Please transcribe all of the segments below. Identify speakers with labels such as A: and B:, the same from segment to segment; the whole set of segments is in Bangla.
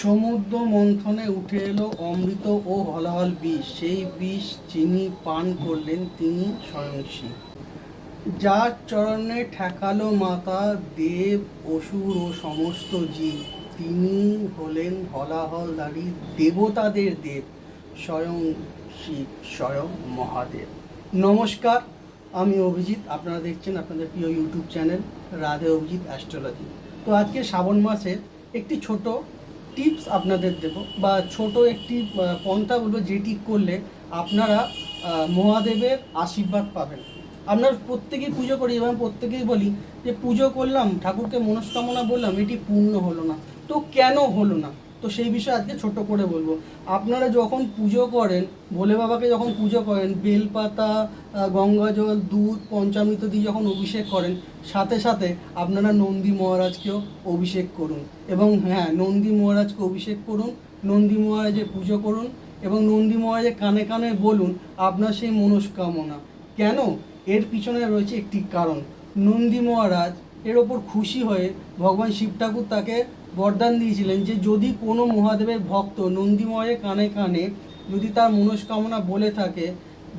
A: সমুদ্র মন্থনে উঠে এলো অমৃত ও হলাহল বিষ। সেই বিষ যিনি পান করলেন তিনি স্বয়ং শিব। যার চরণে ঠেকালো মাতা দেব অসুর ও সমস্ত জীব, তিনি হলেন হলাহলধারী দেবতাদের দেব, স্বয়ং শিব, স্বয়ং মহাদেব। নমস্কার, আমি অভিজিৎ। আপনারা দেখছেন আপনাদের প্রিয় YouTube channel Radhe Abhijit astrology. তো আজকে শ্রাবণ মাসের একটি ছোট টিপস আপনাদের দেব, বা ছোট একটি পন্থা বলবো, যেটি করলে আপনারা মহাদেবের আশীর্বাদ পাবেন। আমরা প্রত্যেকেই পুজো করি এবং প্রত্যেকেই বলি যে পুজো করলাম, ঠাকুরকে মনস্কামনা বললাম, এটি পূর্ণ হলো না। তো কেন হলো না? তো সেই বিষয়ে আজকে ছোট করে বলবো। আপনারা যখন পুজো করেন, ভোলে বাবাকে যখন পুজো করেন, বেলপাতা, গঙ্গাজল, দুধ, পঞ্চামৃত দিয়ে যখন অভিষেক করেন, সাথে সাথে আপনারা নন্দী মহারাজকেও অভিষেক করুন। এবং হ্যাঁ, নন্দী মহারাজকে অভিষেক করুন, নন্দী মহারাজের পুজো করুন এবং নন্দী মহারাজের কানে কানে বলুন আপনার সেই মনস্কামনা। কেন? এর পিছনে রয়েছে একটি কারণ। নন্দী মহারাজ এর ওপর খুশি হয়ে ভগবান শিব ঠাকুর তাকে বরদান দিয়েছিলেন যে যদি কোনো মহাদেবের ভক্ত নন্দী মহারাজের কানে কানে যদি তার মনস্কামনা বলে থাকে,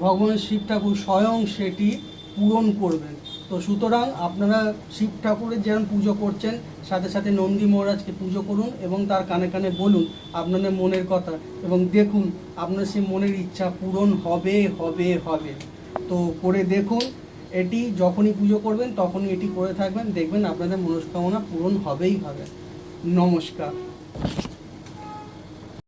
A: ভগবান শিব ঠাকুর স্বয়ং সেটি পূরণ করবেন। তো সুতরাং আপনারা শিব ঠাকুরের যেমন পুজো করছেন, সাথে সাথে নন্দী মহারাজকে পুজো করুন এবং তার কানে কানে বলুন আপনাদের মনের কথা, এবং দেখুন আপনার সেই মনের ইচ্ছা পূরণ হবে হবে হবে। তো করে দেখুন, এটি যখনই পুজো করবেন তখনই এটি করে থাকবেন, দেখবেন আপনাদের মনস্কামনা পূরণ হবেই হবে। নমস্কার।